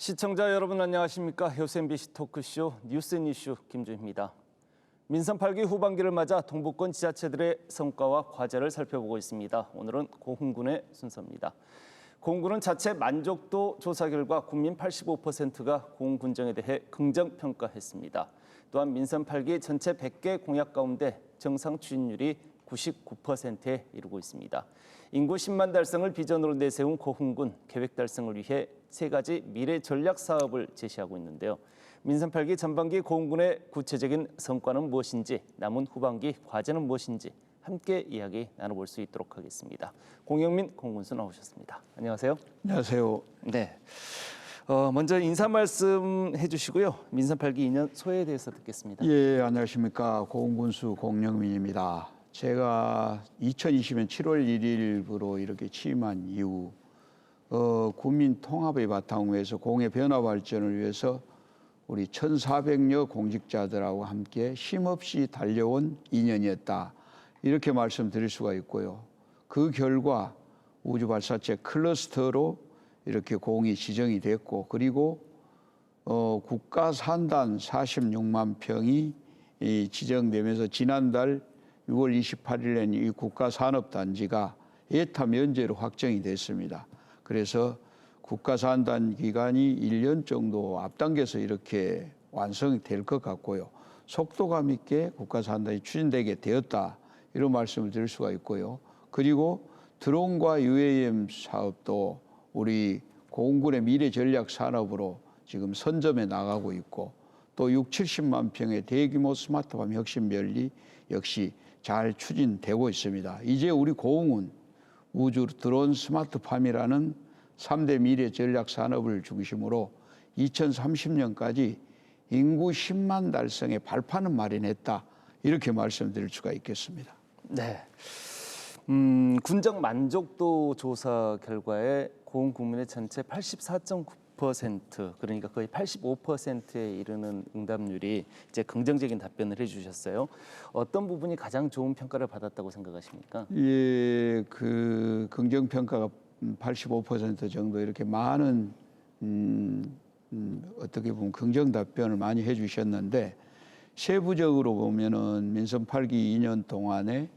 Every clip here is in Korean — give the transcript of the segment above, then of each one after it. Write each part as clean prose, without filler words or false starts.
시청자 여러분 안녕하십니까? 효스 MBC 토크쇼 뉴스 앤 이슈 김주희입니다. 민선 8기 후반기를 맞아 동부권 지자체들의 성과와 과제를 살펴보고 있습니다. 오늘은 고흥군의 순서입니다. 고흥군은 자체 만족도 조사 결과 국민 85%가 고흥군정에 대해 긍정평가했습니다. 또한 민선 8기 전체 100개 공약 가운데 정상 추진율이 99%에 이르고 있습니다. 인구 10만 달성을 비전으로 내세운 고흥군 계획 달성을 위해 3가지 미래 전략 사업을 제시하고 있는데요. 민선 8기 전반기 고흥군의 구체적인 성과는 무엇인지, 남은 후반기 과제는 무엇인지 함께 이야기 나눠볼 수 있도록 하겠습니다. 공영민 공군수 나오셨습니다. 안녕하세요. 안녕하세요. 네. 먼저 인사 말씀 해주시고요. 민선 8기 2년 소회에 대해서 듣겠습니다. 예, 안녕하십니까. 고흥군수 공영민입니다. 제가 2020년 7월 1일부로 이렇게 취임한 이후 국민 통합의 바탕을 위해서 공의 변화 발전을 위해서 우리 1,400여 공직자들하고 함께 쉼없이 달려온 2년이었다. 이렇게 말씀드릴 수가 있고요. 그 결과 우주발사체 클러스터로 이렇게 공이 지정이 됐고, 그리고 국가산단 46만 평이 지정되면서 지난달 6월 28일에는 이 국가산업단지가 예타 면제로 확정이 됐습니다. 그래서 국가산단 기간이 1년 정도 앞당겨서 이렇게 완성이 될 것 같고요. 속도감 있게 국가산단이 추진되게 되었다. 이런 말씀을 드릴 수가 있고요. 그리고 드론과 UAM 사업도 우리 고흥군의 미래 전략 산업으로 지금 선점해 나가고 있고, 또 6, 70만 평의 대규모 스마트팜 혁신별리 역시 잘 추진되고 있습니다. 이제 우리 고흥은 우주 드론 스마트팜이라는 3대 미래 전략 산업을 중심으로 2030년까지 인구 10만 달성의 발판을 마련했다. 이렇게 말씀드릴 수가 있겠습니다. 네. 군정 만족도 조사 결과에 고흥 구민의 전체 84.9%, 그러니까 거의 85%에 이르는 응답률이 이제 긍정적인 답변을 해주셨어요. 어떤 부분이 가장 좋은 평가를 받았다고 생각하십니까? 예, 그 긍정 평가가 85% 정도 이렇게 많은 어떻게 보면 긍정 답변을 많이 해주셨는데, 세부적으로 보면은 민선 8기 2년 동안에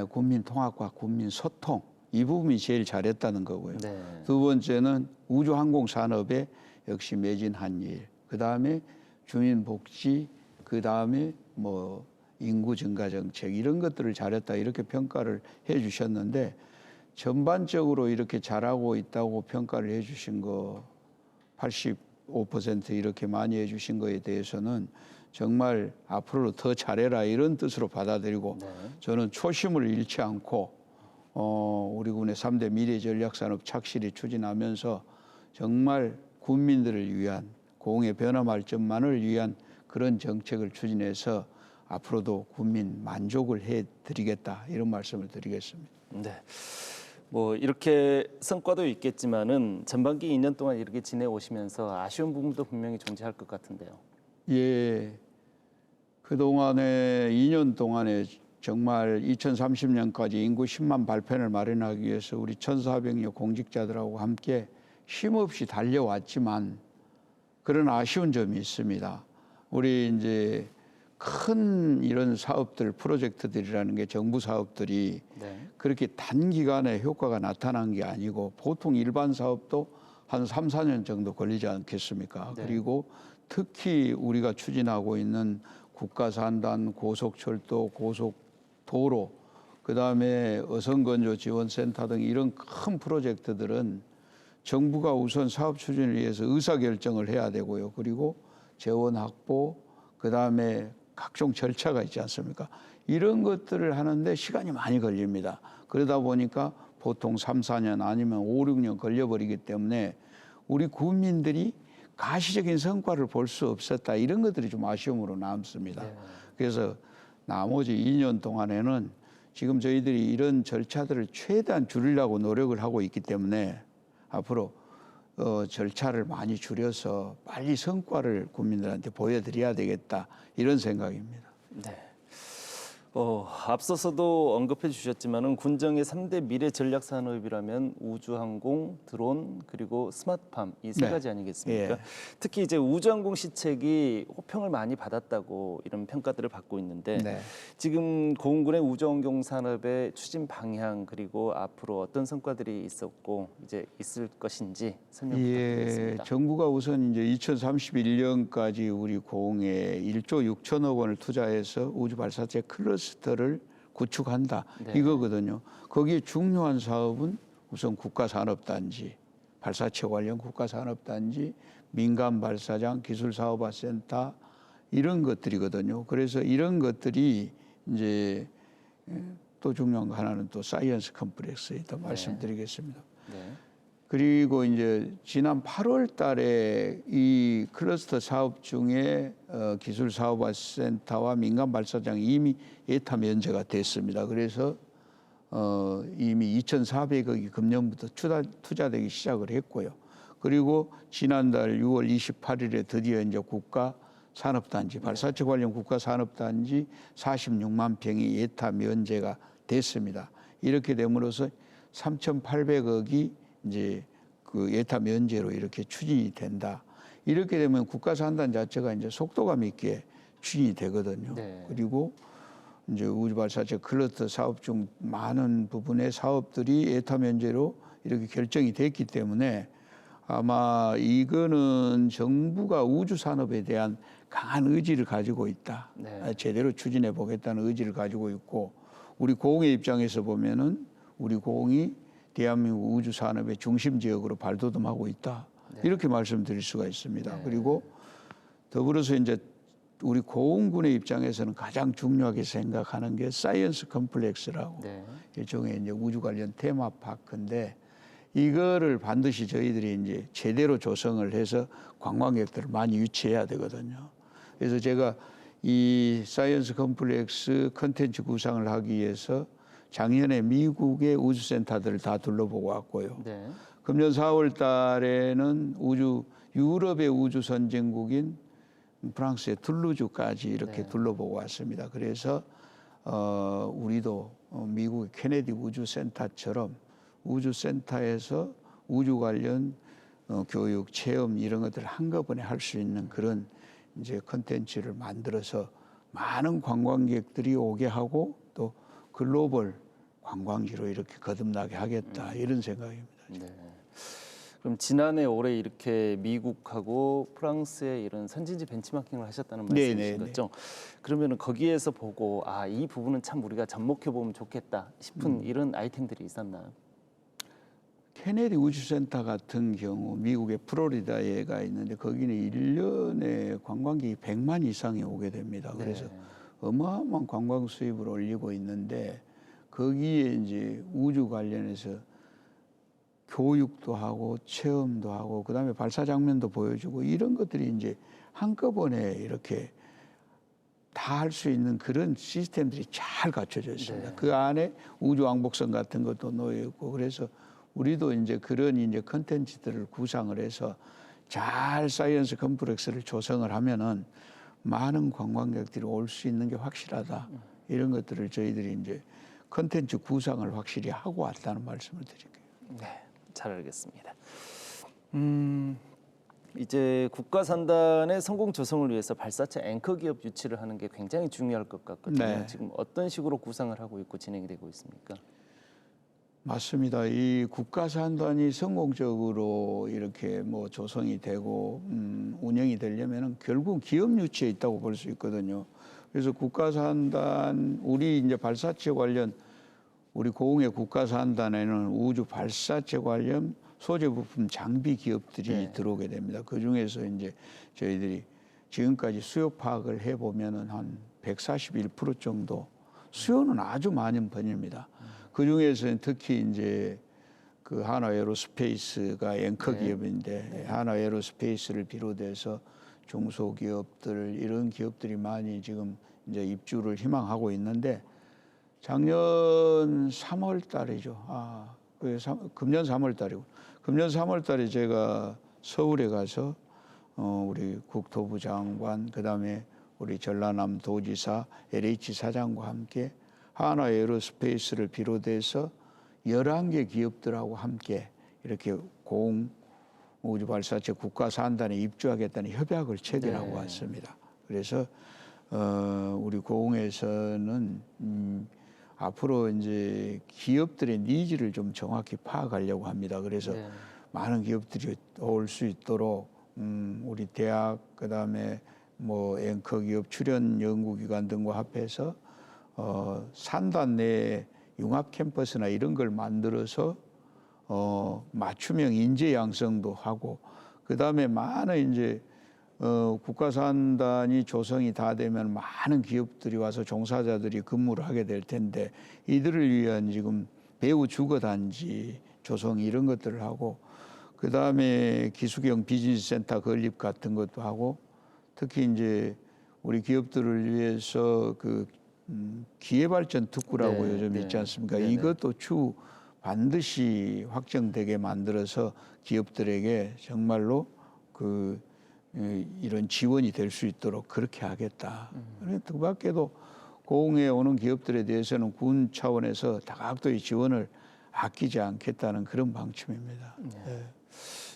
국민 통합과 국민 소통, 이 부분이 제일 잘했다는 거고요. 네. 두 번째는 우주항공 산업에 역시 매진한 일, 그 다음에 주민복지, 그 다음에 뭐 인구 증가 정책, 이런 것들을 잘했다, 이렇게 평가를 해주셨는데, 전반적으로 이렇게 잘하고 있다고 평가를 해주신 거 85% 이렇게 많이 해주신 거에 대해서는 정말 앞으로 더 잘해라, 이런 뜻으로 받아들이고, 네. 저는 초심을 잃지 않고 우리 군의 3대 미래 전략 산업 착실히 추진하면서 정말 국민들을 위한, 고흥의 변화 발전만을 위한 그런 정책을 추진해서 앞으로도 국민 만족을 해드리겠다, 이런 말씀을 드리겠습니다. 네. 뭐 이렇게 성과도 있겠지만은 전반기 2년 동안 이렇게 지내오시면서 아쉬운 부분도 분명히 존재할 것 같은데요. 예, 그동안에 2년 동안에 정말 2030년까지 인구 10만 발판을 마련하기 위해서 우리 1,400여 공직자들하고 함께 쉼없이 달려왔지만, 그런 아쉬운 점이 있습니다. 우리 이제 큰 이런 사업들, 프로젝트들이라는 게, 정부 사업들이 네. 그렇게 단기간에 효과가 나타난 게 아니고, 보통 일반 사업도 한 3, 4년 정도 걸리지 않겠습니까? 네. 그리고 특히 우리가 추진하고 있는 국가산단, 고속철도, 고속도로, 그다음에 어선건조 지원센터 등 이런 큰 프로젝트들은 정부가 우선 사업 추진을 위해서 의사결정을 해야 되고요. 그리고 재원 확보, 그다음에 각종 절차가 있지 않습니까? 이런 것들을 하는데 시간이 많이 걸립니다. 그러다 보니까 보통 3, 4년 아니면 5, 6년 걸려버리기 때문에 우리 국민들이 가시적인 성과를 볼 수 없었다, 이런 것들이 좀 아쉬움으로 남습니다. 네. 그래서 나머지 2년 동안에는 지금 저희들이 이런 절차들을 최대한 줄이려고 노력을 하고 있기 때문에 앞으로 절차를 많이 줄여서 빨리 성과를 국민들한테 보여드려야 되겠다, 이런 생각입니다. 네. 앞서서도 언급해 주셨지만은 군정의 3대 미래 전략 산업이라면 우주항공, 드론 그리고 스마트팜 이 세 네. 가지 아니겠습니까? 예. 특히 이제 우주항공 시책이 호평을 많이 받았다고 이런 평가들을 받고 있는데 네. 지금 고흥군의 우주항공 산업의 추진 방향 그리고 앞으로 어떤 성과들이 있었고 이제 있을 것인지 설명 부탁드리겠습니다. 정부가 우선 이제 2031년까지 우리 고흥에 1조 6천억 원을 투자해서 우주 발사체 클러스터를 구축한다. 네. 이거거든요. 거기에 중요한 사업은 우선 국가산업단지, 발사체 관련 국가산업단지, 민간 발사장 기술사업화센터 이런 것들이거든요. 그래서 이런 것들이 이제 또 중요한 거 하나는 또 사이언스 컴플렉스에 있다 말씀드리겠습니다. 네. 그리고 이제 지난 8월 달에 이 클러스터 사업 중에 기술사업화센터와 민간 발사장이 이미 예타 면제가 됐습니다. 그래서 이미 2,400억이 금년부터 투자되기 시작을 했고요. 그리고 지난달 6월 28일에 드디어 이제 국가산업단지, 발사체 관련 국가산업단지 46만 평이 예타 면제가 됐습니다. 이렇게 됨으로써 3,800억이 이제 그 예타 면제로 이렇게 추진이 된다. 이렇게 되면 국가산단 자체가 이제 속도감 있게 추진이 되거든요. 네. 그리고 이제 우주발사체 클러스터 사업 중 많은 부분의 사업들이 예타 면제로 이렇게 결정이 됐기 때문에 아마 이거는 정부가 우주 산업에 대한 강한 의지를 가지고 있다. 네. 제대로 추진해 보겠다는 의지를 가지고 있고 우리 고흥의 입장에서 보면은 우리 고흥이 대한민국 우주 산업의 중심 지역으로 발돋움하고 있다. 네. 이렇게 말씀드릴 수가 있습니다. 네. 그리고 더불어서 이제 우리 고흥군의 입장에서는 가장 중요하게 생각하는 게 사이언스 컴플렉스라고 네. 일종의 이제 우주 관련 테마파크인데 이거를 반드시 저희들이 이제 제대로 조성을 해서 관광객들을 많이 유치해야 되거든요. 그래서 제가 이 사이언스 컴플렉스 컨텐츠 구상을 하기 위해서 작년에 미국의 우주센터들을 다 둘러보고 왔고요. 네. 금년 4월 달에는 유럽의 우주 선진국인 프랑스의 툴루즈까지 이렇게 네. 둘러보고 왔습니다. 그래서 우리도 미국의 케네디 우주센터처럼 우주센터에서 우주 관련 교육, 체험 이런 것들을 한꺼번에 할 수 있는 그런 이제 컨텐츠를 만들어서 많은 관광객들이 오게 하고 또 글로벌 관광지로 이렇게 거듭나게 하겠다 이런 생각입니다. 네. 그럼 지난해 올해 이렇게 미국하고 프랑스의 이런 선진지 벤치마킹을 하셨다는 말씀이신 네, 네, 거죠? 그러면은 거기에서 보고 이 부분은 참 우리가 접목해 보면 좋겠다 싶은 이런 아이템들이 있었나요? 케네디 우주센터 같은 경우 미국의 플로리다에가 있는데 거기는 1년에 관광객이 100만 이상이 오게 됩니다. 그래서 네. 어마어마한 관광 수입을 올리고 있는데 거기에 이제 우주 관련해서 교육도 하고 체험도 하고 그다음에 발사 장면도 보여주고 이런 것들이 이제 한꺼번에 이렇게 다 할 수 있는 그런 시스템들이 잘 갖춰져 있습니다. 네. 그 안에 우주 왕복선 같은 것도 놓여 있고 그래서 우리도 이제 그런 이제 컨텐츠들을 구상을 해서 잘 사이언스 컴플렉스를 조성을 하면은 많은 관광객들이 올 수 있는 게 확실하다. 이런 것들을 저희들이 이제 컨텐츠 구상을 확실히 하고 왔다는 말씀을 드릴게요. 네, 잘 알겠습니다. 이제 국가산단의 성공 조성을 위해서 발사체 앵커 기업 유치를 하는 게 굉장히 중요할 것 같거든요. 네. 지금 어떤 식으로 구상을 하고 있고 진행이 되고 있습니까? 맞습니다. 이 국가산단이 성공적으로 이렇게 뭐 조성이 되고 운영이 되려면은 결국 기업 유치에 있다고 볼 수 있거든요. 그래서 국가산단 우리 이제 발사체 관련 우리 고흥의 국가산단에는 우주 발사체 관련 소재 부품 장비 기업들이 네. 들어오게 됩니다. 그 중에서 이제 저희들이 지금까지 수요 파악을 해 보면은 한 141% 정도 수요는 아주 많은 편입니다. 그 중에서는 특히 이제 그 하나에어로스페이스가 앵커 기업인데 하나에어로스페이스를 비롯해서 중소기업들 이런 기업들이 많이 지금 이제 입주를 희망하고 있는데 작년 3월 달이죠. 금년 3월 달이고 금년 3월 달에 제가 서울에 가서 우리 국토부 장관 그다음에 우리 전라남 도지사 LH 사장과 함께 하나에어로스페이스를 비롯해서 11개 기업들하고 함께 이렇게 우주발사체 국가산단에 입주하겠다는 협약을 체결하고 왔습니다. 그래서 우리 고흥에서는 앞으로 이제 기업들의 니즈를 좀 정확히 파악하려고 합니다. 그래서 많은 기업들이 올 수 있도록 우리 대학 그다음에 뭐 앵커 기업 출연 연구기관 등과 합해서 산단 내에 융합 캠퍼스나 이런 걸 만들어서 맞춤형 인재 양성도 하고 그다음에 많은 이제 국가산단이 조성이 다 되면 많은 기업들이 와서 종사자들이 근무를 하게 될 텐데 이들을 위한 지금 배우 주거단지 조성 이런 것들을 하고 그다음에 기숙형 비즈니스 센터 건립 같은 것도 하고 특히 이제 우리 기업들을 위해서 그 기회발전 특구라고 요즘 있지 않습니까? 이것도 반드시 확정되게 만들어서 기업들에게 정말로 이런 지원이 될 수 있도록 그렇게 하겠다. 그 밖에도 고흥에 오는 기업들에 대해서는 군 차원에서 다각도의 지원을 아끼지 않겠다는 그런 방침입니다. 네.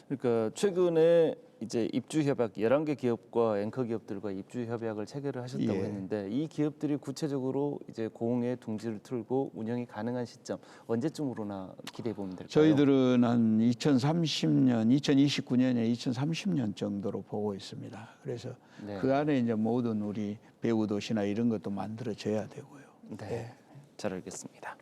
그러니까 최근에 이제 입주 협약 11개 기업과 앵커 기업들과 입주 협약을 체결을 하셨다고 했는데 이 기업들이 구체적으로 이제 고흥에 둥지를 틀고 운영이 가능한 시점 언제쯤으로나 기대해 보면 될까요? 저희들은 한 2030년, 2029년에 2030년 정도로 보고 있습니다. 그래서 그 안에 이제 모든 우리 배우 도시나 이런 것도 만들어져야 되고요. 네. 잘 알겠습니다.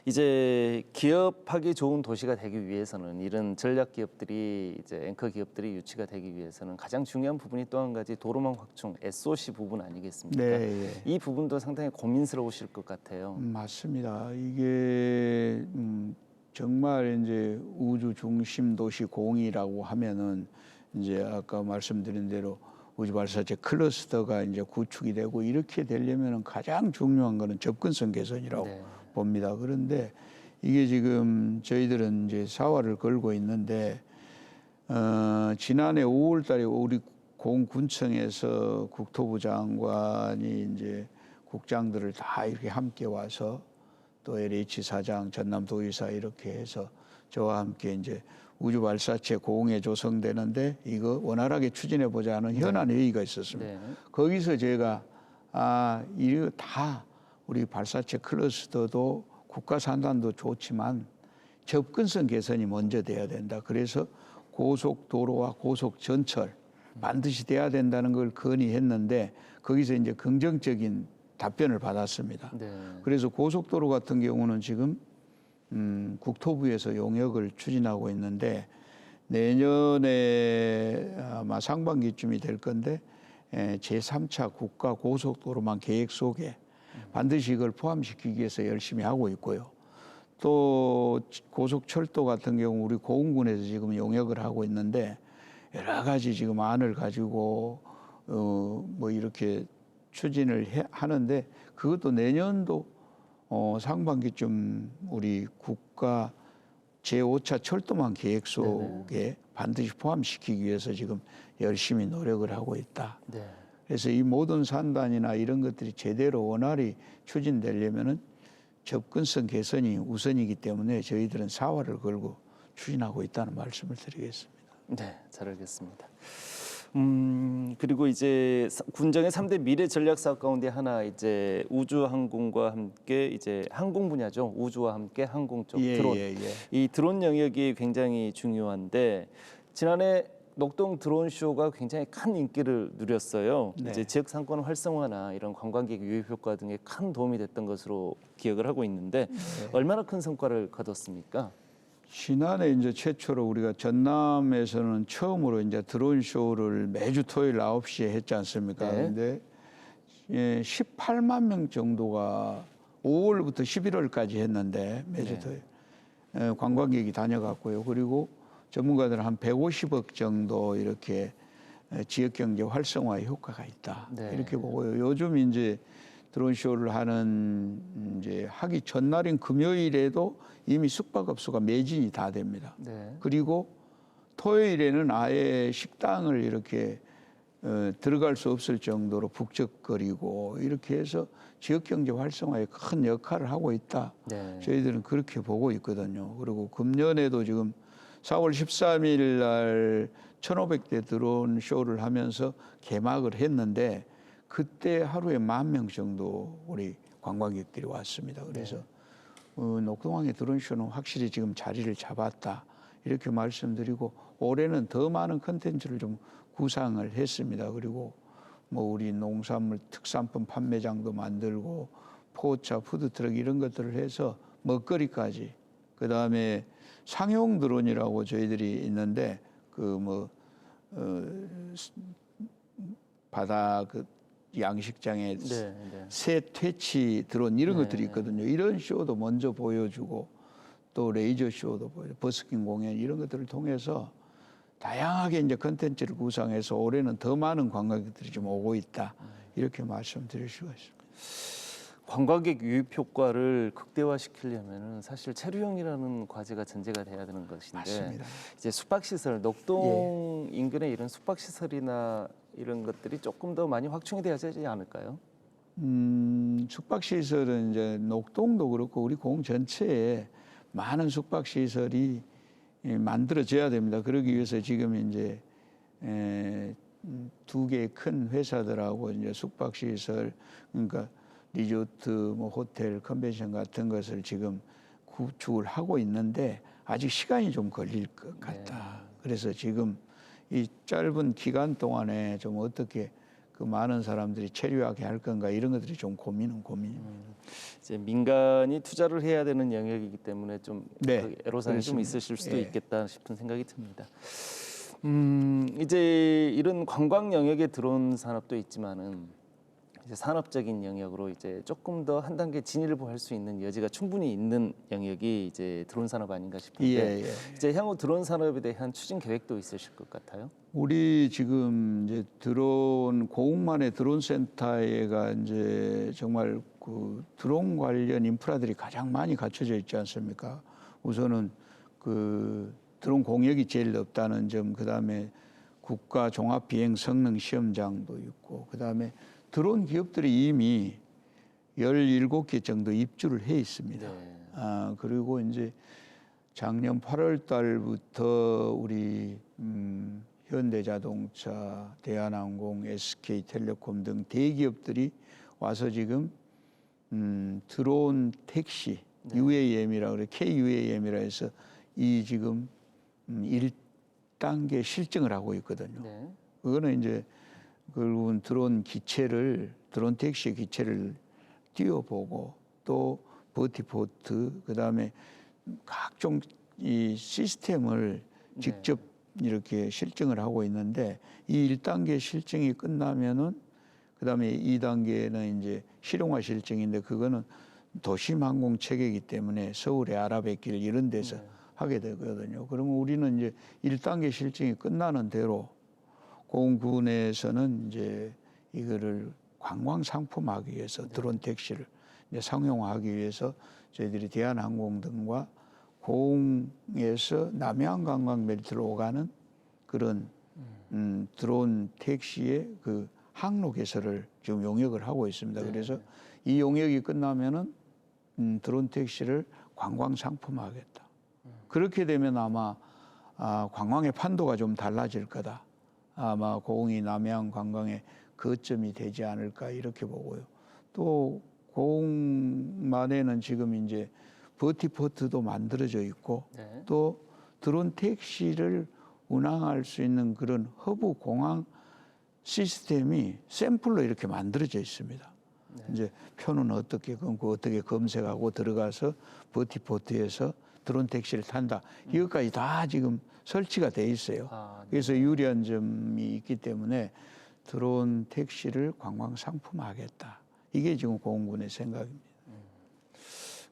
이제 기업하기 좋은 도시가 되기 위해서는 이런 전략 기업들이 이제 앵커 기업들이 유치가 되기 위해서는 가장 중요한 부분이 또 한 가지 도로망 확충 SOC 부분 아니겠습니까? 네. 이 부분도 상당히 고민스러우실 것 같아요. 맞습니다. 이게 정말 이제 우주 중심 도시 공이라고 하면은 이제 아까 말씀드린 대로 우주 발사체 클러스터가 이제 구축이 되고 이렇게 되려면은 가장 중요한 거는 접근성 개선이라고 봅니다. 그런데 이게 지금 저희들은 이제 사활을 걸고 있는데 지난해 5월달에 우리 공군청에서 국토부 장관이 이제 국장들을 다 이렇게 함께 와서 또 LH 사장, 전남도지사 이렇게 해서 저와 함께 이제 우주 발사체 고흥에 조성되는데 이거 원활하게 추진해 보자는 현안 회의가 있었습니다. 거기서 제가 이거 다 우리 발사체 클러스터도 국가산단도 좋지만 접근성 개선이 먼저 돼야 된다. 그래서 고속도로와 고속전철 반드시 돼야 된다는 걸 건의했는데 거기서 이제 긍정적인 답변을 받았습니다. 그래서 고속도로 같은 경우는 지금 국토부에서 용역을 추진하고 있는데 내년에 아마 상반기쯤이 될 건데 제3차 국가 고속도로망 계획 속에 반드시 이걸 포함시키기 위해서 열심히 하고 있고요. 또 고속철도 같은 경우 우리 고흥군에서 지금 용역을 하고 있는데 여러 가지 지금 안을 가지고 뭐 이렇게 추진을 하는데 그것도 내년도 상반기쯤 우리 국가 제5차 철도망 계획 속에 반드시 포함시키기 위해서 지금 열심히 노력을 하고 있다. 그래서 이 모든 산단이나 이런 것들이 제대로 원활히 추진되려면은 접근성 개선이 우선이기 때문에 저희들은 사활을 걸고 추진하고 있다는 말씀을 드리겠습니다. 네, 잘 알겠습니다. 그리고 이제 군정의 3대 미래 전략 사업 가운데 하나 이제 우주항공과 함께 이제 항공 분야죠. 우주와 함께 항공 쪽 드론. 이 드론 영역이 굉장히 중요한데 지난해 녹동 드론 쇼가 굉장히 큰 인기를 누렸어요. 이제 지역 상권 활성화나 이런 관광객 유입 효과 등에 큰 도움이 됐던 것으로 기억을 하고 있는데 얼마나 큰 성과를 거뒀습니까? 지난해 이제 최초로 우리가 전남에서는 처음으로 이제 드론 쇼를 매주 토요일 9시에 했지 않습니까? 근데 18만 명 정도가 5월부터 11월까지 했는데 매주 토요일 관광객이 다녀갔고요. 그리고 전문가들은 한 150억 정도 이렇게 지역 경제 활성화에 효과가 있다. 이렇게 보고요. 요즘 이제 드론 쇼를 하는 이제 하기 전날인 금요일에도 이미 숙박업소가 매진이 다 됩니다. 그리고 토요일에는 아예 식당을 이렇게 들어갈 수 없을 정도로 북적거리고 이렇게 해서 지역 경제 활성화에 큰 역할을 하고 있다. 네. 저희들은 그렇게 보고 있거든요. 그리고 금년에도 지금 4월 13일 날 1,500대 드론 쇼를 하면서 개막을 했는데 그때 하루에 10,000명 정도 우리 관광객들이 왔습니다. 그래서 녹동항의 드론 쇼는 확실히 지금 자리를 잡았다. 이렇게 말씀드리고 올해는 더 많은 컨텐츠를 좀 구상을 했습니다. 그리고 뭐 우리 농산물 특산품 판매장도 만들고 포차, 푸드트럭 이런 것들을 해서 먹거리까지 그다음에 상용 드론이라고 저희들이 있는데 바다 그 양식장에 새 퇴치 드론 이런 것들이 있거든요. 이런 쇼도 먼저 보여주고 또 레이저 쇼도 버스킹 공연 이런 것들을 통해서 다양하게 이제 컨텐츠를 구상해서 올해는 더 많은 관광객들이 좀 오고 있다. 이렇게 말씀드릴 수가 있습니다. 관광객 유입 효과를 극대화시키려면은 사실 체류형이라는 과제가 전제가 돼야 되는 것인데 맞습니다. 이제 숙박시설, 녹동 인근의 이런 숙박시설이나 이런 것들이 조금 더 많이 확충이 돼야 되지 않을까요? 숙박시설은 이제 녹동도 그렇고 우리 공 전체에 많은 숙박시설이 만들어져야 됩니다. 그러기 위해서 지금 이제 두 개의 큰 회사들하고 이제 숙박시설, 그러니까 리조트, 뭐 호텔, 컨벤션 같은 것을 지금 구축을 하고 있는데 아직 시간이 좀 걸릴 것 같다. 그래서 지금 이 짧은 기간 동안에 좀 어떻게 그 많은 사람들이 체류하게 할 건가 이런 것들이 좀 고민입니다. 이제 민간이 투자를 해야 되는 영역이기 때문에 좀 네, 애로사항이 좀 그렇습니다. 있으실 수도 예. 있겠다 싶은 생각이 듭니다. 이제 이런 관광 영역에 들어온 산업도 있지만은 이제 산업적인 영역으로 이제 조금 더 한 단계 진입을 할 수 있는 여지가 충분히 있는 영역이 이제 드론 산업 아닌가 싶은데 이제 향후 드론 산업에 대한 추진 계획도 있으실 것 같아요. 우리 지금 이제 드론 고흥만의 드론 센터에가 이제 정말 그 드론 관련 인프라들이 가장 많이 갖춰져 있지 않습니까? 우선은 그 드론 공역이 제일 넓다는 점, 그 다음에 국가 종합 비행 성능 시험장도 있고, 그 다음에 드론 기업들이 이미 17개 정도 입주를 해 있습니다. 그리고 이제 작년 8월 달부터 우리 현대자동차, 대한항공, SK텔레콤 등 대기업들이 와서 지금 드론 택시 UAM이라 그래 KUAM이라 해서 이 지금 1단계 실증을 하고 있거든요. 그거는 이제 결국은 드론 택시 기체를 띄워보고 또 버티포트 그다음에 각종 이 시스템을 직접 이렇게 실증을 하고 있는데 이 1단계 실증이 끝나면은 그다음에 2단계는 이제 실용화 실증인데 그거는 도심 항공 체계이기 때문에 서울의 아라뱃길 이런 데서 하게 되거든요. 그러면 우리는 이제 1단계 실증이 끝나는 대로 공군에서는 이제 이거를 관광 상품화하기 위해서 드론 택시를 이제 상용화하기 위해서 저희들이 대한항공 등과 공에서 남해안 관광 벨트로 오가는 그런 드론 택시의 그 항로 개설을 지금 용역을 하고 있습니다. 그래서 이 용역이 끝나면은 드론 택시를 관광 상품화하겠다. 그렇게 되면 아마 관광의 판도가 좀 달라질 거다. 아마 고흥이 남해안 관광의 거점이 되지 않을까 이렇게 보고요. 또 고흥만에는 지금 이제 버티포트도 만들어져 있고 또 드론 택시를 운항할 수 있는 그런 허브 공항 시스템이 샘플로 이렇게 만들어져 있습니다. 이제 표는 어떻게 끊고 어떻게 검색하고 들어가서 버티포트에서 드론 택시를 탄다. 이것까지 다 지금 설치가 돼 있어요. 그래서 유리한 점이 있기 때문에 드론 택시를 관광 상품화하겠다. 이게 지금 고흥군의 생각입니다.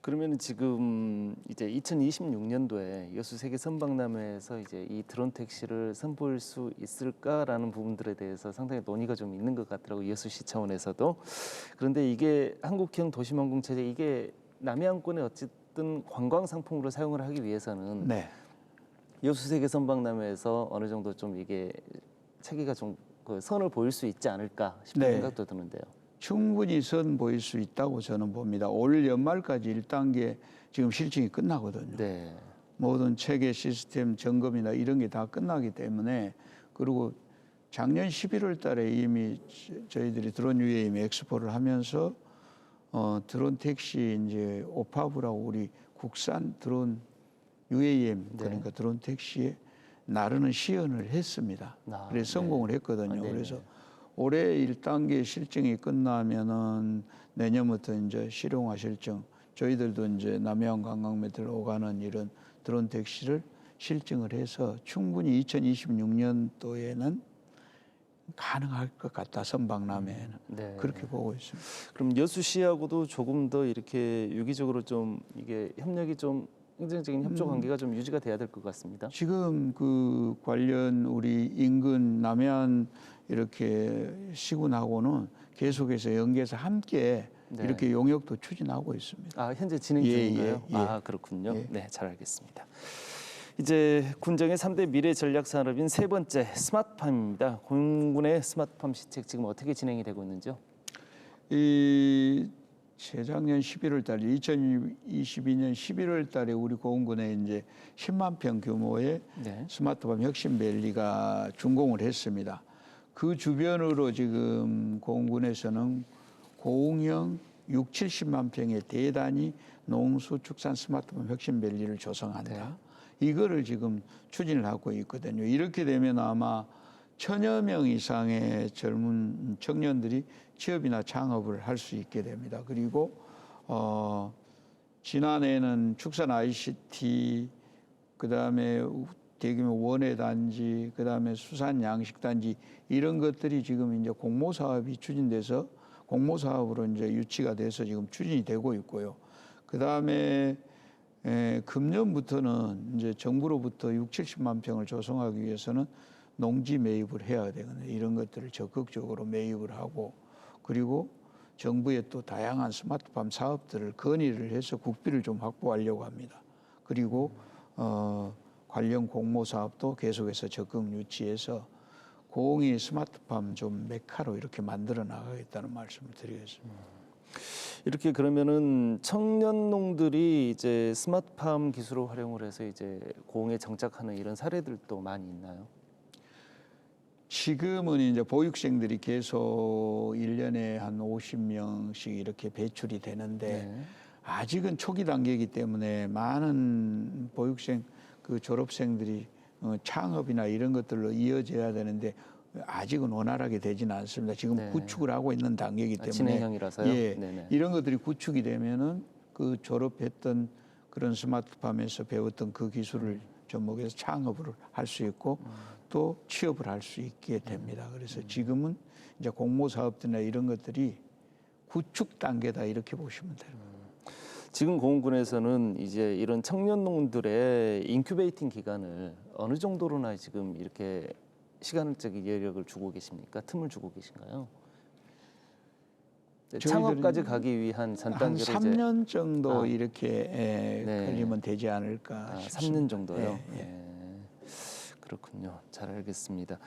그러면 지금 이제 2026년도에 여수 세계 선박람회에서 이제 이 드론 택시를 선보일 수 있을까라는 부분들에 대해서 상당히 논의가 좀 있는 것 같더라고요. 여수시 차원에서도. 그런데 이게 한국형 도심항공 체제 이게 남해안권의 어쨌든 관광 상품으로 사용을 하기 위해서는 여수 세계 선박람회에서 어느 정도 좀 이게 체계가 좀 그 선을 보일 수 있지 않을까 싶은 네. 생각도 드는데요. 충분히 선 보일 수 있다고 저는 봅니다. 올 연말까지 1단계 지금 실증이 끝나거든요. 네. 모든 체계 시스템 점검이나 이런 게 다 끝나기 때문에, 그리고 작년 11월 달에 이미 저희들이 드론 UAM 엑스포를 하면서 드론 택시 이제 오파브라고 우리 국산 드론 UAM 그러니까 드론 택시에 나르는 시연을 했습니다. 그래서 성공을 했거든요. 그래서 올해 1단계 실증이 끝나면은 내년부터 이제 실용화 실증, 저희들도 이제 남해안 관광매들 오가는 이런 드론 택시를 실증을 해서 충분히 2026년도에는 가능할 것 같다, 선박람회에는. 네. 그렇게 보고 있습니다. 그럼 여수시하고도 조금 더 이렇게 유기적으로 좀 이게 협력이 좀 행정적인 협조 관계가 좀 유지가 돼야 될 것 같습니다. 지금 그 관련 우리 인근 남해안 이렇게 시군하고는 계속해서 연계해서 함께 이렇게 용역도 추진하고 있습니다. 아, 현재 진행 중인가요? 아, 그렇군요. 네, 잘 알겠습니다. 이제 군정의 3대 미래 전략 산업인 세 번째 스마트팜입니다. 공군의 스마트팜 시책 지금 어떻게 진행이 되고 있는지요? 이 재작년 11월 달, 2022년 11월 달에 우리 공군에 이제 10만 평 규모의 스마트팜 혁신밸리가 준공을 했습니다. 그 주변으로 지금 공군에서는 고흥형 6, 70만 평의 대단위 농수축산 스마트팜 혁신밸리를 조성한다. 이거를 지금 추진을 하고 있거든요. 이렇게 되면 아마 1000여 명 이상의 젊은 청년들이 취업이나 창업을 할 수 있게 됩니다. 그리고 지난해에는 축산 ICT, 그다음에 대규모 원예 단지, 그다음에 수산 양식 단지 이런 것들이 지금 이제 공모 사업이 추진돼서 공모 사업으로 이제 유치가 돼서 지금 추진이 되고 있고요. 그다음에 금년부터는 이제 정부로부터 6, 70만 평을 조성하기 위해서는 농지 매입을 해야 되거든요. 이런 것들을 적극적으로 매입을 하고, 그리고 정부의 또 다양한 스마트팜 사업들을 건의를 해서 국비를 좀 확보하려고 합니다. 그리고 관련 공모 사업도 계속해서 적극 유치해서 고흥이 스마트팜 좀 메카로 이렇게 만들어 나가겠다는 말씀을 드리겠습니다. 이렇게 그러면은 청년농들이 이제 스마트팜 기술을 활용을 해서 이제 고흥에 정착하는 이런 사례들도 많이 있나요? 지금은 이제 보육생들이 계속 1년에 한 50명씩 이렇게 배출이 되는데 아직은 초기 단계이기 때문에 많은 보육생 그 졸업생들이 창업이나 이런 것들로 이어져야 되는데 아직은 원활하게 되지는 않습니다. 지금 구축을 하고 있는 단계이기 때문에 진행형이라서요. 이런 것들이 구축이 되면은 그 졸업했던 그런 스마트팜에서 배웠던 그 기술을 접목해서 창업을 할 수 있고 또 취업을 할 수 있게 됩니다. 그래서 지금은 이제 공모 사업들이나 이런 것들이 구축 단계다 이렇게 보시면 돼요. 지금 공군에서는 이제 이런 청년농들의 인큐베이팅 기간을 어느 정도로나 지금 이렇게 시간적인 여력을 주고 계십니까? 틈을 주고 계신가요? 창업까지 가기 위한 한 전단계로 3년 정도 이렇게 걸리면 되지 않을까 싶습니다. 3년 정도요? 그렇군요. 잘 알겠습니다.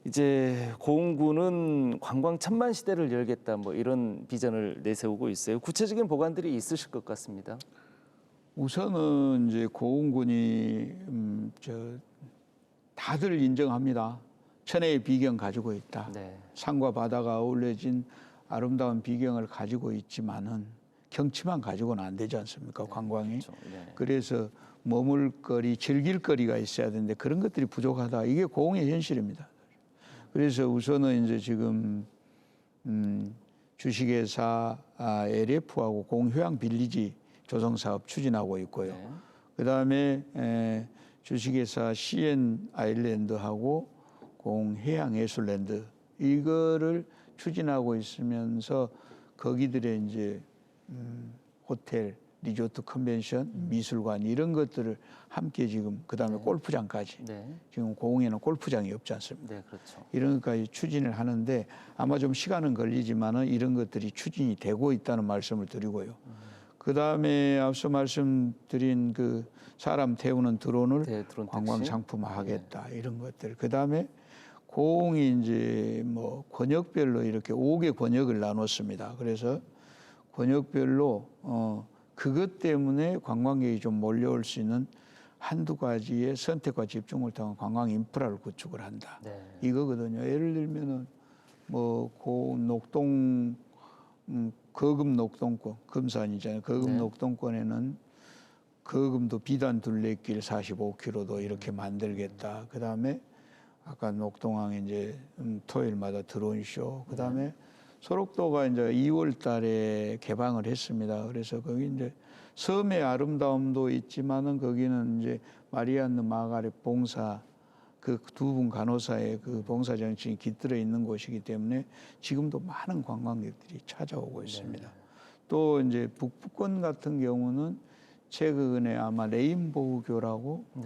이제 공군은 관광 천만 시대를 열겠다 뭐 이런 비전을 내세우고 있어요. 구체적인 보관들이 있으실 것 같습니다. 우선은 이제 고흥군이 다들 인정합니다. 천혜의 비경 가지고 있다. 산과 바다가 어울려진 아름다운 비경을 가지고 있지만은 경치만 가지고는 안 되지 않습니까? 관광이. 그렇죠. 그래서 머물거리, 즐길거리가 있어야 되는데 그런 것들이 부족하다. 이게 고흥의 현실입니다. 그래서 우선은 이제 지금 주식회사 LF하고 공휴양 빌리지 조성 사업 추진하고 있고요. 그다음에 주식회사 CN 아일랜드하고 공해양예술랜드 이거를 추진하고 있으면서 거기들의 이제 호텔, 리조트, 컨벤션, 미술관 이런 것들을 함께 지금 그다음에 골프장까지 지금 고흥에는 골프장이 없지 않습니까? 그렇죠. 이런 것까지 추진을 하는데 아마 좀 시간은 걸리지만은 이런 것들이 추진이 되고 있다는 말씀을 드리고요. 그다음에 앞서 말씀드린 그 사람 태우는 드론을 네, 드론 관광 택시. 상품화하겠다 이런 것들. 그다음에 고흥이 이제 뭐 권역별로 이렇게 5개 권역을 나눴습니다. 그래서 권역별로 그것 때문에 관광객이 좀 몰려올 수 있는 한두 가지의 선택과 집중을 통한 관광 인프라를 구축을 한다. 네. 이거거든요. 예를 들면은 뭐 녹동 거금 녹동권 금산이잖아요. 거금 네. 녹동권에는 거금도 비단 둘레길 45km도 이렇게 만들겠다. 그다음에 아까 녹동항에 이제 토요일마다 드론쇼. 그다음에 소록도가 이제 2월 달에 개방을 했습니다. 그래서 거기 이제 섬의 아름다움도 있지만은 거기는 이제 마리안느 마가렛 봉사 그 두 분 간호사의 그 봉사 정신이 깃들어 있는 곳이기 때문에 지금도 많은 관광객들이 찾아오고 있습니다. 또 이제 북부권 같은 경우는 최근에 아마 레인보우교라고 네.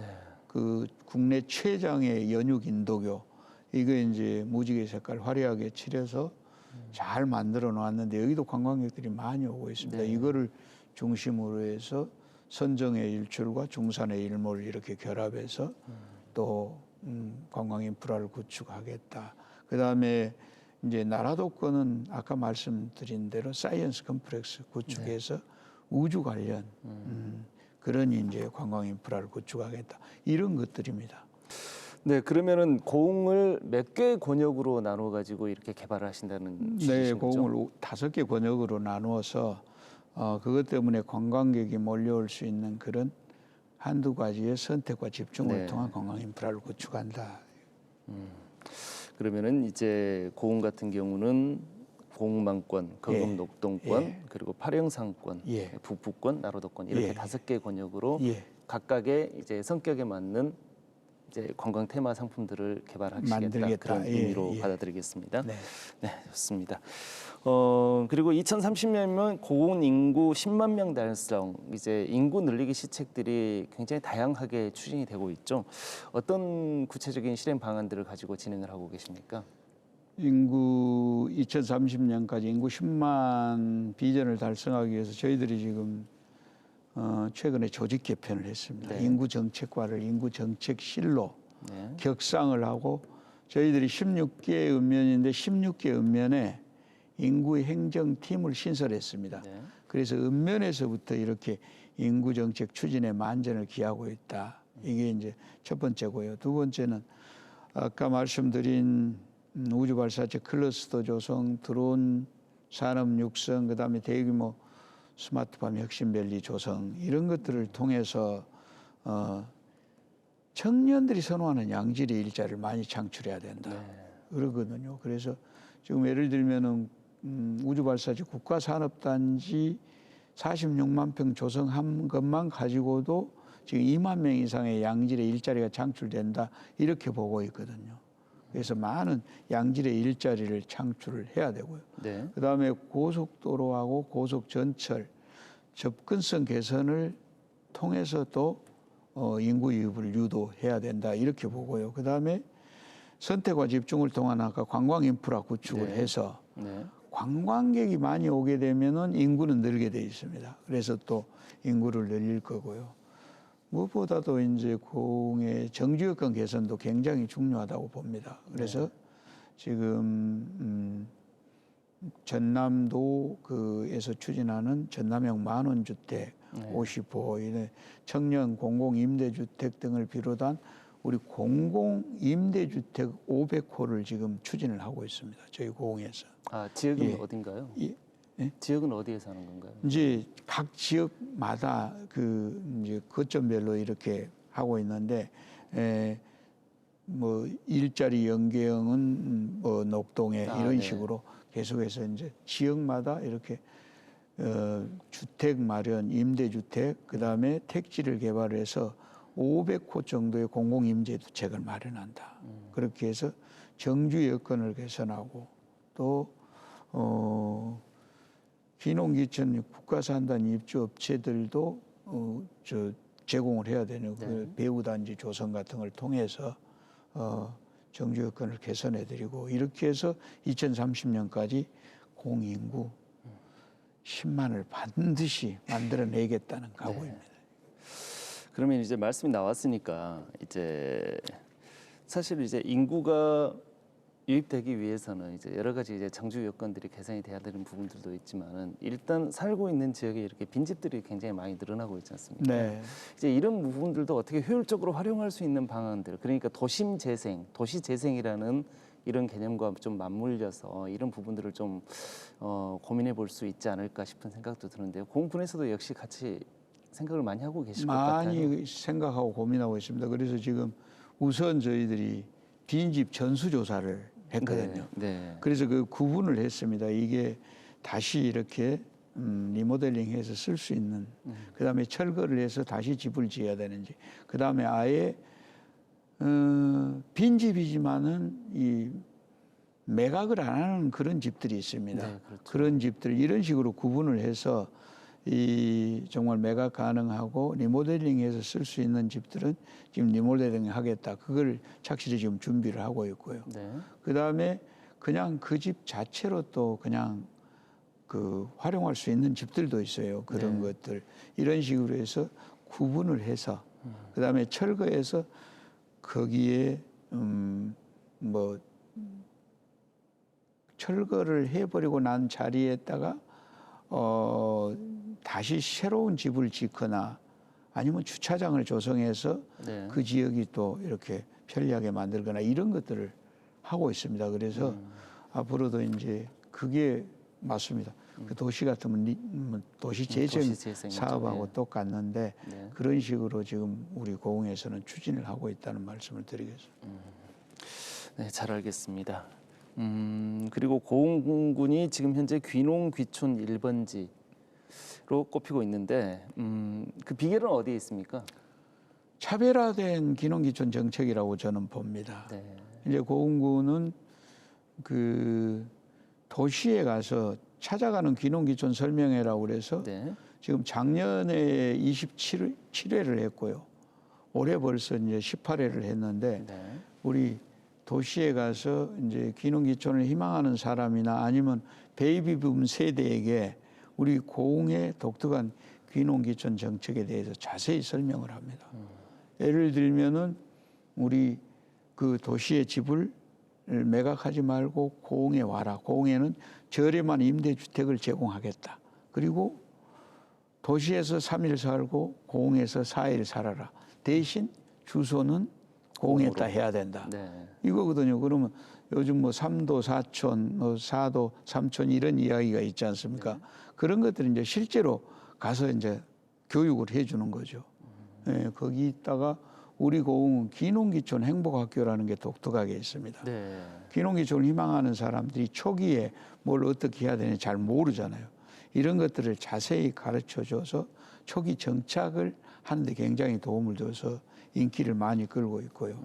그 국내 최장의 연육 인도교 이거 이제 무지개 색깔 화려하게 칠해서 잘 만들어 놨는데 여기도 관광객들이 많이 오고 있습니다. 네. 이거를 중심으로 해서 선정의 일출과 중산의 일몰을 이렇게 결합해서 또 관광 인프라를 구축하겠다. 그다음에 이제 나라도권은 아까 말씀드린 대로 사이언스 컴플렉스 구축해서 우주 관련 그런 이제 관광 인프라를 구축하겠다. 이런 것들입니다. 네, 그러면은 고흥을 몇 개의 권역으로 나눠 가지고 이렇게 개발을 하신다는 네, 취지신 거죠? 고흥을 5개 권역으로 나누어서 그것 때문에 관광객이 몰려올 수 있는 그런 한두 가지의 선택과 집중을 네. 통한 관광 인프라를 구축한다. 그러면은 이제 고흥 같은 경우는 고흥만권, 거금 예. 녹동권, 예. 그리고 팔영상권, 예. 북부권, 나로도권 이렇게 예. 5개 권역으로 예. 각각의 이제 성격에 맞는 이제 관광 테마 상품들을 개발하시겠다 만들겠다. 그런 예, 의미로 예. 받아들이겠습니다. 네. 네, 좋습니다. 그리고 2030년이면 고흥 인구 10만 명 달성, 이제 인구 늘리기 시책들이 굉장히 다양하게 추진이 되고 있죠. 어떤 구체적인 실행 방안들을 가지고 진행을 하고 계십니까? 인구 2030년까지 인구 10만 비전을 달성하기 위해서 저희들이 지금 최근에 조직 개편을 했습니다. 네. 인구 정책과를 인구 정책실로 네. 격상을 하고 저희들이 16개 읍면인데 16개 읍면에 인구 행정팀을 신설했습니다. 네. 그래서 읍면에서부터 이렇게 인구 정책 추진에 만전을 기하고 있다. 이게 이제 첫 번째고요. 두 번째는 아까 말씀드린 우주 발사체 클러스터 조성, 드론 산업 육성, 그다음에 대규모 스마트팜 혁신밸리 조성 이런 것들을 통해서 청년들이 선호하는 양질의 일자리를 많이 창출해야 된다. 네. 그러거든요. 그래서 지금 예를 들면은 우주 발사체 국가 산업단지 46만 평 조성한 것만 가지고도 지금 2만 명 이상의 양질의 일자리가 창출된다 이렇게 보고 있거든요. 그래서 많은 양질의 일자리를 창출을 해야 되고요. 네. 그다음에 고속도로하고 고속 전철 접근성 개선을 통해서 또 인구 유입을 유도해야 된다 이렇게 보고요. 그다음에 선택과 집중을 통한 아까 관광 인프라 구축을 네. 해서 네. 관광객이 많이 오게 되면은 인구는 늘게 돼 있습니다. 그래서 또 인구를 늘릴 거고요. 무엇보다도 이제 고흥의 정주 여건 개선도 굉장히 중요하다고 봅니다. 그래서 지금 전남도에서 추진하는 전남형 만원주택 50호, 이런 청년 공공 임대주택 등을 비롯한 우리 공공 임대주택 500호를 지금 추진을 하고 있습니다. 저희 고흥에서. 아, 지역은 예. 어딘가요? 예. 지역은 어디에서 하는 건가요? 이제 각 지역마다 이제 거점별로 이렇게 하고 있는데 뭐 일자리 연계형은 뭐 녹동에 이런 네. 식으로 계속해서 이제 지역마다 이렇게 주택 마련, 임대주택, 그다음에 택지를 개발해서 500호 정도의 공공임대주택을 마련한다. 그렇게 해서 정주 여건을 개선하고 또 귀농귀촌 국가산단 입주업체들도 제공을 해야 되는 그 배후단지 조성 같은 걸 통해서 정주 여건을 개선해드리고 이렇게 해서 2030년까지 공인구 10만을 반드시 만들어내겠다는 각오입니다. 그러면 이제 말씀이 나왔으니까 이제 사실 이제 인구가 유입되기 위해서는 이제 여러 가지 이제 장주 여건들이 개선이 돼야 되는 부분들도 있지만은 일단 살고 있는 지역에 이렇게 빈집들이 굉장히 많이 늘어나고 있지 않습니까? 네. 이제 이런 부분들도 어떻게 효율적으로 활용할 수 있는 방안들, 그러니까 도심 재생, 도시 재생이라는 이런 개념과 좀 맞물려서 이런 부분들을 좀 고민해 볼 수 있지 않을까 싶은 생각도 드는데요. 공군에서도 역시 같이 생각을 많이 하고 계실 것 같아요. 많이 생각하고 고민하고 있습니다. 그래서 지금 우선 저희들이 빈집 전수조사를 했거든요. 네. 그래서 그 구분을 했습니다. 이게 다시 이렇게 리모델링해서 쓸 수 있는, 그다음에 철거를 해서 다시 집을 지어야 되는지, 그다음에 아예 빈집이지만은 이 매각을 안 하는 그런 집들이 있습니다. 네, 그렇죠. 그런 집들 이런 식으로 구분을 해서 이 정말 매각 가능하고 리모델링해서 쓸 수 있는 집들은 지금 리모델링 하겠다. 그걸 착실히 지금 준비를 하고 있고요. 네. 그다음에 그냥 그 집 자체로 또 그냥 그 활용할 수 있는 집들도 있어요. 그런 것들 이런 식으로 해서 구분을 해서 그다음에 철거해서 거기에 뭐 철거를 해버리고 난 자리에다가 다시 새로운 집을 짓거나 아니면 주차장을 조성해서 네. 그 지역이 또 이렇게 편리하게 만들거나 이런 것들을 하고 있습니다. 그래서 앞으로도 이제 그게 맞습니다. 그 도시 같으면 도시 재생 도시재생이죠. 사업하고 예. 똑같는데 네. 그런 식으로 지금 우리 고흥에서는 추진을 하고 있다는 말씀을 드리겠습니다. 네, 잘 알겠습니다. 그리고 고흥군이 지금 현재 귀농 귀촌 1번지로 꼽히고 있는데 그 비결은 어디에 있습니까? 차별화된 귀농귀촌 정책이라고 저는 봅니다. 네. 이제 고흥군은 그 도시에 가서 찾아가는 귀농귀촌 설명회라고 그래서 네. 지금 작년에 27회를 했고요. 올해 벌써 이제 18회를 했는데 네. 우리 도시에 가서 이제 귀농귀촌을 희망하는 사람이나 아니면 베이비붐 세대에게 우리 고흥의 독특한 귀농귀촌 정책에 대해서 자세히 설명을 합니다. 예를 들면은 우리 그 도시의 집을 매각하지 말고 고흥에 와라. 고흥에는 저렴한 임대주택을 제공하겠다. 그리고 도시에서 3일 살고 고흥에서 4일 살아라. 대신 주소는 고흥에다 해야 된다. 네. 이거거든요. 그러면 요즘 뭐 3도 4촌, 뭐 4도 3촌 이런 이야기가 있지 않습니까? 그런 것들을 이제 실제로 가서 이제 교육을 해주는 거죠. 예, 거기 있다가 우리 고흥은 귀농귀촌 행복학교라는 게 독특하게 있습니다. 네. 귀농귀촌을 희망하는 사람들이 초기에 뭘 어떻게 해야 되는지 잘 모르잖아요. 이런 것들을 자세히 가르쳐줘서 초기 정착을 하는데 굉장히 도움을 줘서 인기를 많이 끌고 있고요.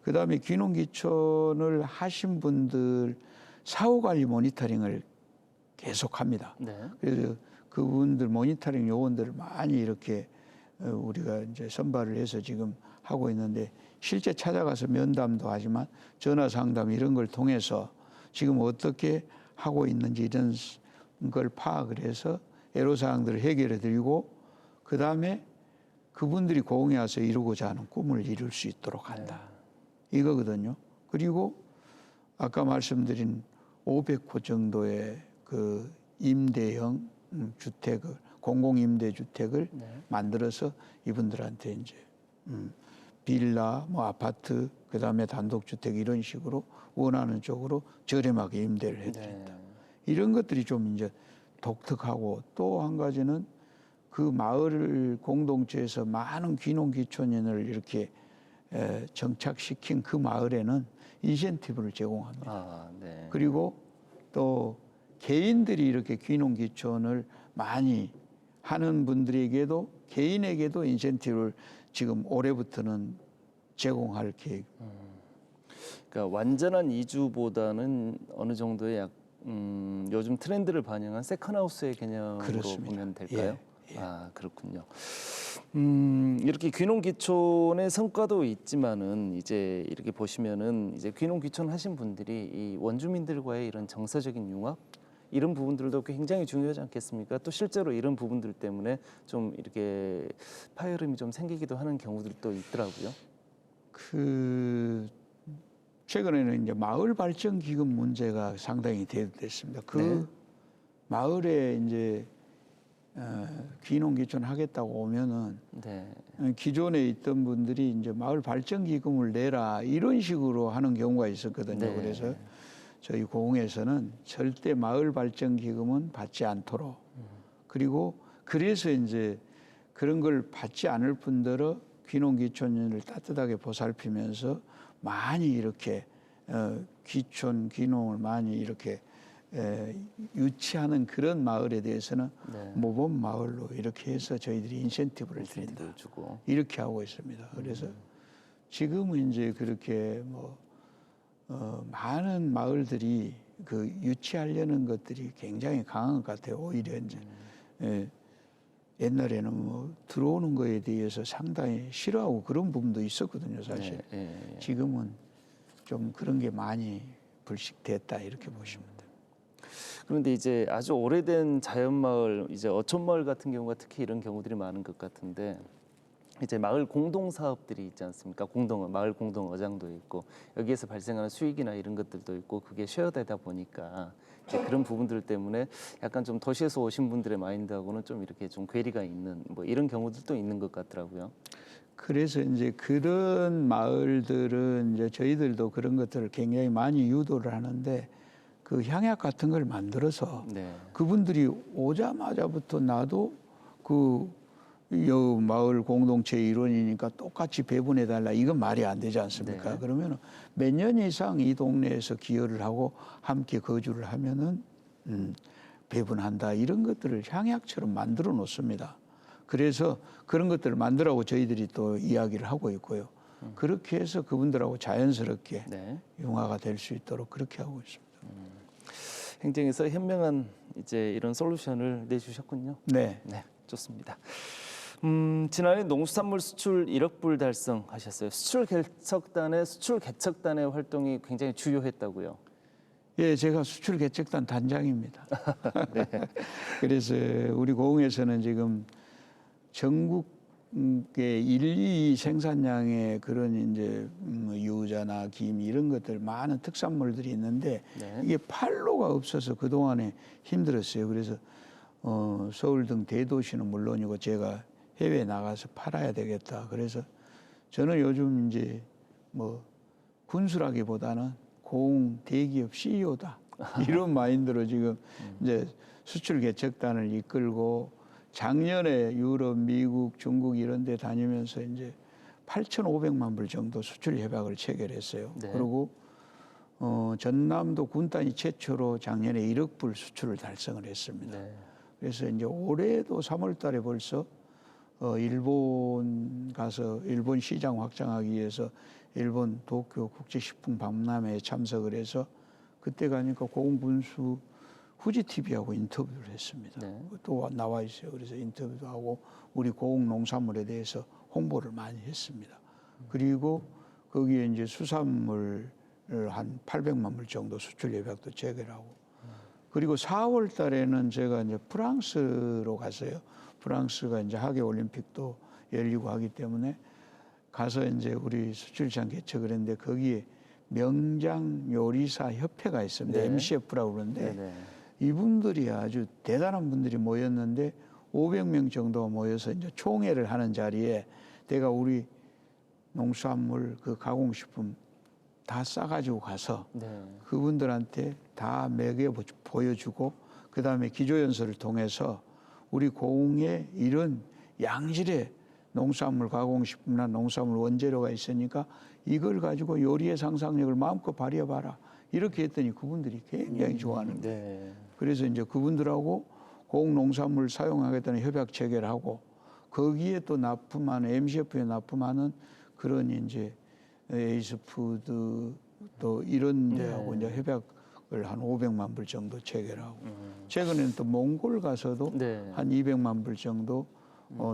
그다음에 귀농귀촌을 하신 분들 사후관리 모니터링을 계속합니다. 네. 그래서 그분들 모니터링 요원들을 많이 이렇게 우리가 이제 선발을 해서 지금 하고 있는데 실제 찾아가서 면담도 하지만 전화 상담 이런 걸 통해서 지금 어떻게 하고 있는지 이런 걸 파악을 해서 애로사항들을 해결해 드리고 그다음에 그분들이 고흥에 와서 이루고자 하는 꿈을 이룰 수 있도록 한다. 이거거든요. 그리고 아까 말씀드린 500호 정도의 그 임대형 주택을 공공임대주택을 만들어서 이분들한테 이제 빌라, 뭐 아파트, 그 다음에 단독주택 이런 식으로 원하는 쪽으로 저렴하게 임대를 해드린다. 이런 것들이 좀 이제 독특하고 또 한 가지는 그 마을 공동체에서 많은 귀농귀촌인을 이렇게 정착시킨 그 마을에는 인센티브를 제공합니다. 아, 네. 그리고 또 개인들이 이렇게 귀농귀촌을 많이 하는 분들에게도 개인에게도 인센티브를 지금 올해부터는 제공할 계획. 그러니까 완전한 이주보다는 어느 정도의 요즘 트렌드를 반영한 세컨하우스의 개념으로 그렇습니다. 보면 될까요? 예. 아, 그렇군요. 이렇게 귀농귀촌의 성과도 있지만은 이제 이렇게 보시면은 이제 귀농귀촌 하신 분들이 이 원주민들과의 이런 정서적인 융합 이런 부분들도 굉장히 중요하지 않겠습니까? 또 실제로 이런 부분들 때문에 좀 이렇게 파열음이 좀 생기기도 하는 경우들도 있더라고요. 그 최근에는 이제 마을 발전 기금 문제가 상당히 대두됐습니다. 그 네. 마을에 이제 귀농 귀촌하겠다고 오면은 네. 기존에 있던 분들이 이제 마을 발전 기금을 내라 이런 식으로 하는 경우가 있었거든요. 네. 그래서 저희 고흥에서는 절대 마을 발전 기금은 받지 않도록 그리고 그래서 이제 그런 걸 받지 않을 분들은 귀농 귀촌을 따뜻하게 보살피면서 많이 이렇게 귀촌 귀농을 많이 이렇게 유치하는 그런 마을에 대해서는 네. 모범 마을로 이렇게 해서 저희들이 인센티브를 드린다. 인센티브를 주고. 이렇게 하고 있습니다. 그래서 지금은 이제 그렇게 많은 마을들이 그 유치하려는 것들이 굉장히 강한 것 같아요. 오히려 이제 옛날에는 들어오는 거에 대해서 상당히 싫어하고 그런 부분도 있었거든요, 사실. 네. 지금은 좀 그런 게 많이 불식됐다 이렇게 보시면 돼요. 그런데 이제 아주 오래된 자연마을, 이제 어촌마을 같은 경우가 특히 이런 경우들이 많은 것 같은데 이제 마을 공동 사업들이 있지 않습니까? 마을 공동 어장도 있고 여기에서 발생하는 수익이나 이런 것들도 있고 그게 쉐어되다 보니까 이제 그런 부분들 때문에 약간 좀 도시에서 오신 분들의 마인드하고는 좀 이렇게 좀 괴리가 있는 뭐 이런 경우들도 있는 것 같더라고요. 그래서 이제 그런 마을들은 이제 저희들도 그런 것들을 굉장히 많이 유도를 하는데 그 향약 같은 걸 만들어서 네. 그분들이 오자마자부터 나도 그 마을 공동체 일원이니까 똑같이 배분해 달라 이건 말이 안 되지 않습니까? 네. 그러면 몇 년 이상 이 동네에서 기여를 하고 함께 거주를 하면은 배분한다 이런 것들을 향약처럼 만들어 놓습니다. 그래서 그런 것들을 만들라고 저희들이 또 이야기를 하고 있고요. 그렇게 해서 그분들하고 자연스럽게 네. 융화가 될 수 있도록 그렇게 하고 있습니다. 행정에서 현명한 이제 이런 솔루션을 내주셨군요. 네. 네, 좋습니다. 지난해 농수산물 수출 1억 불 달성하셨어요. 수출 개척단의 활동이 굉장히 주요했다고요. 예, 제가 수출 개척단 단장입니다. 네. 그래서 우리 고흥에서는 지금 전국의 1, 2 생산량의 그런 이제 유자나 김 이런 것들 많은 특산물들이 있는데 네. 이게 판로가 없어서 그 동안에 힘들었어요. 그래서 서울 등 대도시는 물론이고 제가 해외에 나가서 팔아야 되겠다. 그래서 저는 요즘 이제 군수라기보다는 고흥 대기업 CEO다 이런 마인드로 지금 이제 수출 개척단을 이끌고 작년에 유럽, 미국, 중국 이런 데 다니면서 이제 8,500만 불 정도 수출 협약을 체결했어요. 네. 그리고 전남도 군단이 최초로 작년에 1억 불 수출을 달성을 했습니다. 네. 그래서 이제 올해도 3월 달에 벌써 일본 가서 일본 시장 확장하기 위해서 일본 도쿄 국제식품 박람회에 참석을 해서 그때 가니까 고흥 군수 후지 TV하고 인터뷰를 했습니다. 네. 또 나와 있어요. 그래서 인터뷰도 하고 우리 고흥 농산물에 대해서 홍보를 많이 했습니다. 그리고 거기에 이제 수산물 한 800만 불 정도 수출 예약도 체결하고 그리고 4월 달에는 제가 이제 프랑스로 갔어요. 프랑스가 이제 하계 올림픽도 열리고 하기 때문에 가서 이제 우리 수출시장 개척을 했는데 거기에 명장 요리사 협회가 있습니다. 네. MCF라고 그러는데 네. 이분들이 아주 대단한 분들이 모였는데 500명 정도 모여서 이제 총회를 하는 자리에 내가 우리 농수산물 그 가공식품 다 싸가지고 가서 네. 그분들한테 다 매겨 보여주고 그다음에 기조연설을 통해서 우리 고흥에 이런 양질의 농수산물 가공식품이나 농수산물 원재료가 있으니까 이걸 가지고 요리의 상상력을 마음껏 발휘해봐라. 이렇게 했더니 그분들이 굉장히 좋아하는 거예요. 네. 그래서 이제 그분들하고 고흥 농산물 사용하겠다는 협약 체결하고 거기에 또 납품하는 MCF에 납품하는 그런 이제 에이스푸드 또 이런 데하고 이제 협약을 한 500만 불 정도 체결하고 최근에는 또 몽골 가서도 네. 한 200만 불 정도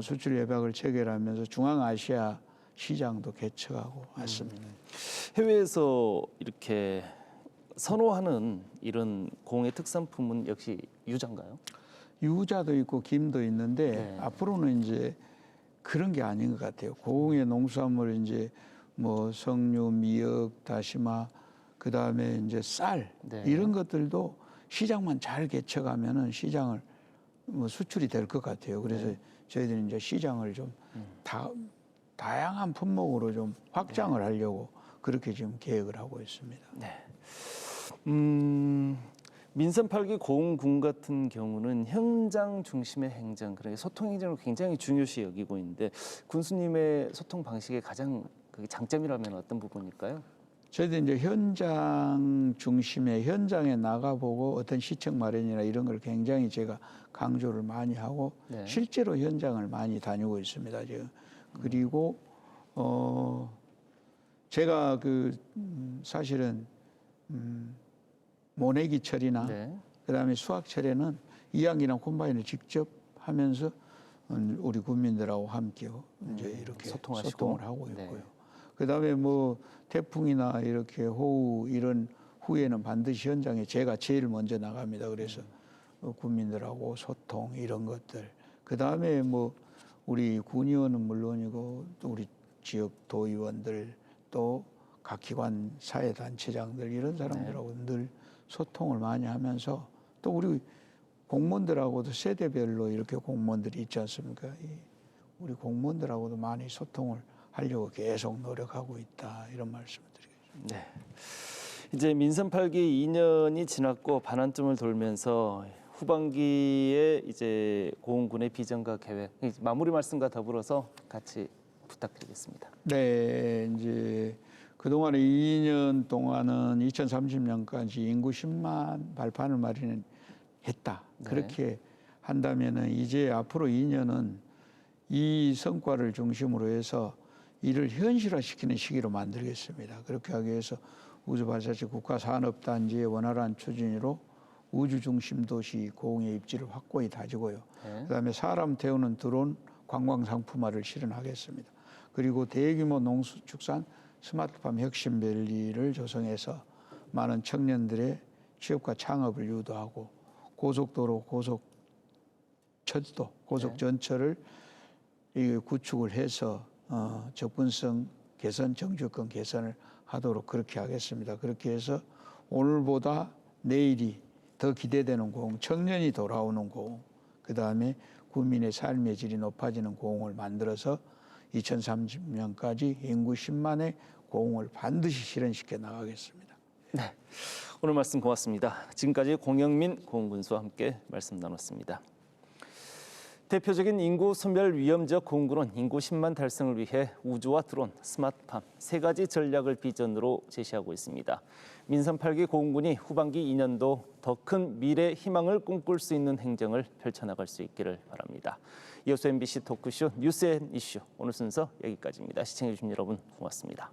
수출 협약을 체결하면서 중앙아시아 시장도 개척하고 왔습니다. 해외에서 이렇게 선호하는 이런 공의 특산품은 역시 유자인가요? 유자도 있고 김도 있는데 네. 앞으로는 이제 그런 게 아닌 것 같아요. 고흥의 농수산물 이제 뭐 석류, 미역, 다시마, 그 다음에 이제 쌀 네. 이런 것들도 시장만 잘 개척하면은 시장을 뭐 수출이 될 것 같아요. 그래서 네. 저희들이 이제 시장을 좀 다양한 품목으로 좀 확장을 하려고 그렇게 지금 계획을 하고 있습니다. 네. 민선 8기 고흥군 같은 경우는 현장 중심의 행정, 그러니까 소통 행정을 굉장히 중요시 여기고 있는데 군수님의 소통 방식의 가장 그 장점이라면 어떤 부분일까요? 저희들 이제 현장 중심의 현장에 나가보고 어떤 시청 마련이나 이런 걸 굉장히 제가 강조를 많이 하고 네. 실제로 현장을 많이 다니고 있습니다. 지금. 그리고 제가 사실은 모내기철이나 네. 그다음에 수학철에는 이야기나 콤바인을 직접 하면서 우리 국민들하고 함께 이제 이렇게 소통하시고. 소통을 하고 네. 있고요. 그다음에 뭐 태풍이나 이렇게 호우 이런 후에는 반드시 현장에 제가 제일 먼저 나갑니다. 그래서 국민들하고 소통 이런 것들. 그다음에 뭐 우리 군의원은 물론이고 또 우리 지역 도의원들 또 각 기관 사회단체장들 이런 사람들하고 늘 소통을 많이 하면서 또 우리 공무원들하고도 세대별로 이렇게 공무원들이 있지 않습니까? 우리 공무원들하고도 많이 소통을 하려고 계속 노력하고 있다 이런 말씀을 드리겠습니다. 네. 이제 민선 8기 2년이 지났고 반환점을 돌면서 후반기에 이제 고흥군의 비전과 계획 마무리 말씀과 더불어서 같이 부탁드리겠습니다. 네, 이제 그동안에 2년 동안은 2030년까지 인구 10만 발판을 마련했다. 네. 그렇게 한다면은 이제 앞으로 2년은 이 성과를 중심으로 해서 이를 현실화시키는 시기로 만들겠습니다. 그렇게 하기 위해서 우주발사체 국가산업단지의 원활한 추진으로 우주중심 도시 고흥의 입지를 확고히 다지고요. 네. 그다음에 사람 태우는 드론 관광상품화를 실현하겠습니다. 그리고 대규모 농수축산 스마트팜 혁신밸리를 조성해서 많은 청년들의 취업과 창업을 유도하고 고속도로, 고속철도, 고속전철을 구축을 해서 접근성 개선, 정주권 개선을 하도록 그렇게 하겠습니다. 그렇게 해서 오늘보다 내일이 더 기대되는 고흥, 청년이 돌아오는 고흥, 그 다음에 국민의 삶의 질이 높아지는 고흥을 만들어서 2030년까지 인구 10만의 고흥을 반드시 실현시켜 나가겠습니다. 네, 오늘 말씀 고맙습니다. 지금까지 공영민 고흥군수와 함께 말씀 나눴습니다. 대표적인 인구 소멸 위험 지역 고흥군은 인구 10만 달성을 위해 우주와 드론, 스마트팜 세 가지 전략을 비전으로 제시하고 있습니다. 민선 8기 고흥군이 후반기 2년도 더 큰 미래 희망을 꿈꿀 수 있는 행정을 펼쳐나갈 수 있기를 바랍니다. 이어서 MBC 토크쇼 뉴스 앤 이슈 오늘 순서 여기까지입니다. 시청해 주신 여러분 고맙습니다.